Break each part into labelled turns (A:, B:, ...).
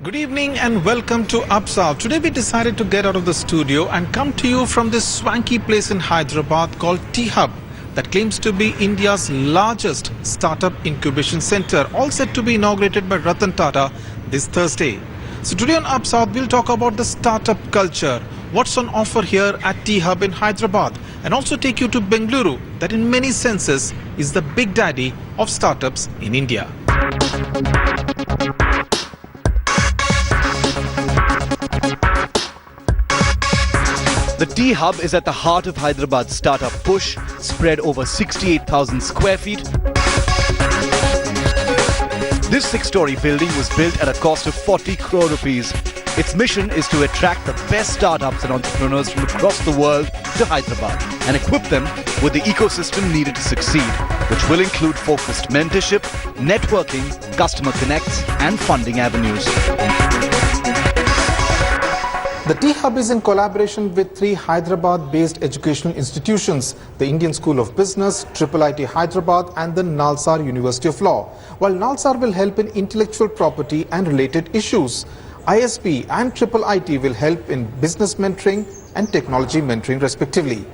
A: Good evening and welcome to Up South. Today we decided to get out of the studio and come to you from this swanky place in Hyderabad called THub that claims to be India's largest startup incubation center, all set to be inaugurated by Ratan Tata this Thursday. So today on Up South we'll talk about the startup culture, what's on offer here at THub in Hyderabad, and also take you to Bengaluru, that in many senses is the big daddy of startups in India.
B: The THub is at the heart of Hyderabad's startup push, spread over 68,000 square feet. This six-story building was built at a cost of 40 crore rupees. Its mission is to attract the best startups and entrepreneurs from across the world to Hyderabad and equip them with the ecosystem needed to succeed, which will include focused mentorship, networking, customer connects, and funding avenues.
A: The THub is in collaboration with three Hyderabad-based educational institutions, the Indian School of Business, IIIT Hyderabad and the Nalsar University of Law. While Nalsar will help in intellectual property and related issues, ISB and IIIT will help in business mentoring and technology mentoring respectively.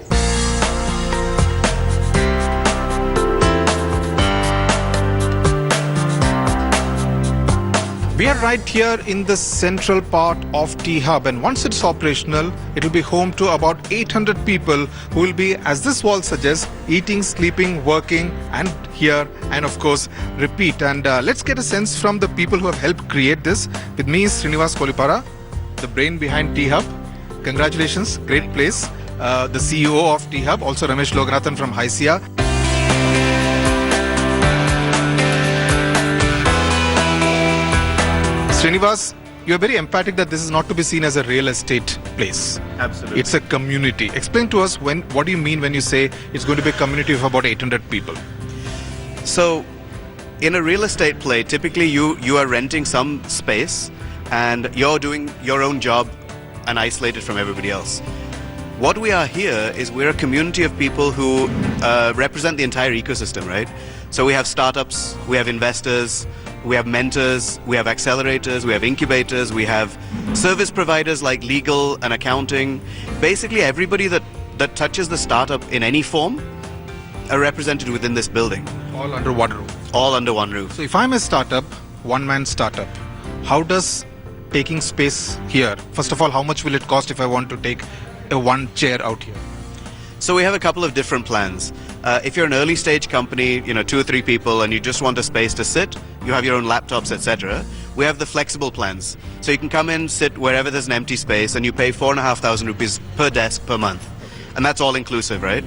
A: We are right here in the central part of THub, and once it's operational, it will be home to about 800 people who will be, as this wall suggests, eating, sleeping, working and here and of course repeat. And let's get a sense from the people who have helped create this. With me is Srinivas Kolipara, the brain behind THub. Congratulations, great place. The CEO of THub, also Ramesh Loganathan from HYSIA. Srinivas, you're very emphatic that this is not to be seen as a real estate place.
C: Absolutely.
A: It's a community. Explain to us what do you mean when you say it's going to be a community of about 800 people?
C: So, in a real estate play, typically you are renting some space and you're doing your own job and isolated from everybody else. What we are here is we're a community of people who represent the entire ecosystem, right? So we have startups, we have investors, we have mentors, we have accelerators, we have incubators, we have service providers like legal and accounting. Basically everybody that touches the startup in any form are represented within this building.
A: All under one roof.
C: All under one roof.
A: So if I'm a startup, one-man startup, how does taking space here, first of all, how much will it cost if I want to take a one chair out here?
C: So we have a couple of different plans. If you're an early stage company, 2 or 3 people, and you just want a space to sit, you have your own laptops, etc. We have the flexible plans. So you can come in, sit wherever there's an empty space, and you pay 4,500 rupees per desk per month. And that's all inclusive, right?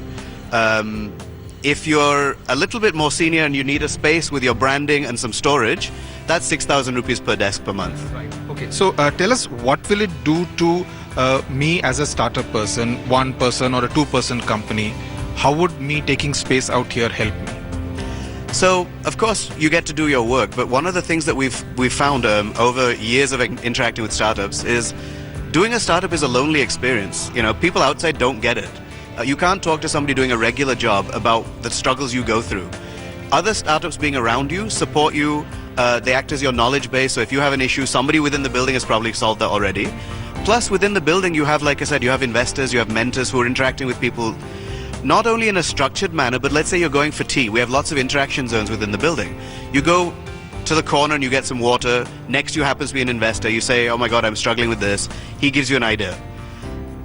C: If you're a little bit more senior and you need a space with your branding and some storage, that's 6,000 rupees per desk per month.
A: Right. Okay. So tell us, what will it do to me as a startup person, one person or a two-person company? How would me taking space out here help me?
C: So, of course, you get to do your work, but one of the things that we've found over years of interacting with startups is doing a startup is a lonely experience. People outside don't get it. You can't talk to somebody doing a regular job about the struggles you go through. Other startups being around you support you. They act as your knowledge base. So if you have an issue, somebody within the building has probably solved that already. Plus, within the building, you have, like I said, you have investors, you have mentors who are interacting with people not only in a structured manner, but let's say you're going for tea. We have lots of interaction zones within the building. You go to the corner and you get some water. Next to you happens to be an investor. You say, oh my God, I'm struggling with this. He gives you an idea.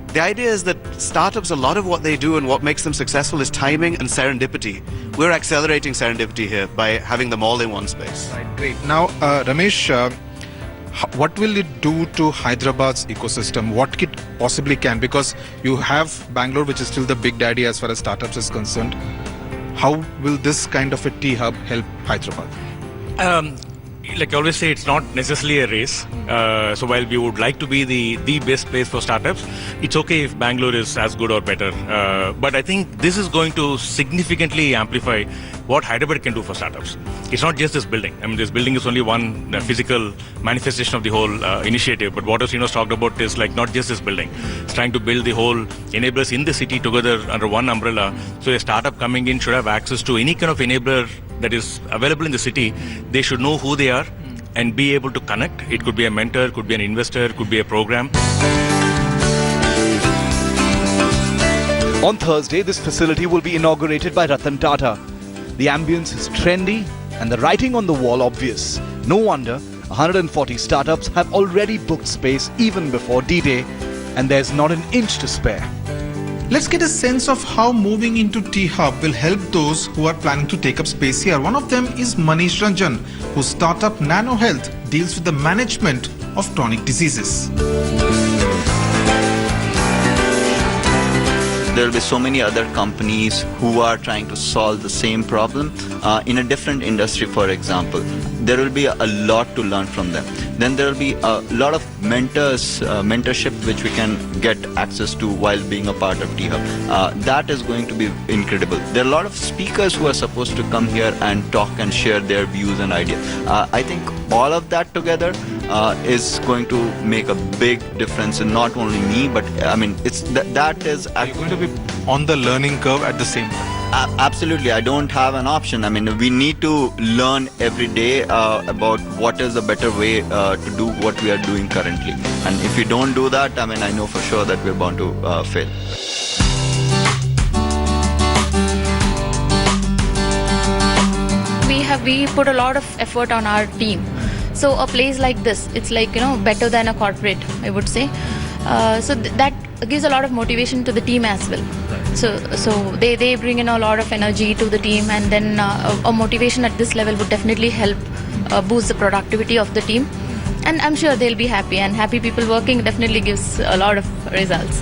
C: The idea is that startups, a lot of what they do and what makes them successful is timing and serendipity. We're accelerating serendipity here by having them all in one space.
A: Right, great. Now, Ramesh, what will it do to Hyderabad's ecosystem? What it possibly can? Because you have Bangalore, which is still the big daddy as far as startups is concerned. How will this kind of a THub help Hyderabad?
D: Like I always say, it's not necessarily a race. So while we would like to be the best place for startups, it's okay if Bangalore is as good or better. But I think this is going to significantly amplify what Hyderabad can do for startups. It's not just this building. I mean, this building is only one physical manifestation of the whole initiative. But what Srinivas talked about is like not just this building. It's trying to build the whole enablers in the city together under one umbrella. So a startup coming in should have access to any kind of enabler that is available in the city. They should know who they are, and be able to connect. It could be a mentor, could be an investor, could be a program.
B: On Thursday, this facility will be inaugurated by Ratan Tata. The ambience is trendy and the writing on the wall obvious. No wonder 140 startups have already booked space even before D-Day, and there's not an inch to spare.
A: Let's get a sense of how moving into THub will help those who are planning to take up space here. One of them is Manish Ranjan, whose startup Nano Health deals with the management of chronic diseases.
E: There will be so many other companies who are trying to solve the same problem in a different industry, for example. There will be a lot to learn from them. Then there will be a lot of mentorship which we can get access to while being a part of THub. That is going to be incredible. There are a lot of speakers who are supposed to come here and talk and share their views and ideas. I think all of that together is going to make a big difference in not only me, but I mean, that is
A: You're going to be on the learning curve at the same time.
E: Absolutely. I don't have an option. I mean, we need to learn every day about what is a better way to do what we are doing currently. And if we don't do that, I mean, I know for sure that we're bound to fail.
F: We put a lot of effort on our team. So a place like this, it's like, better than a corporate, I would say. So that gives a lot of motivation to the team as well. So they bring in a lot of energy to the team, and then a motivation at this level would definitely help boost the productivity of the team. And I'm sure they'll be happy, and happy people working definitely gives a lot of results.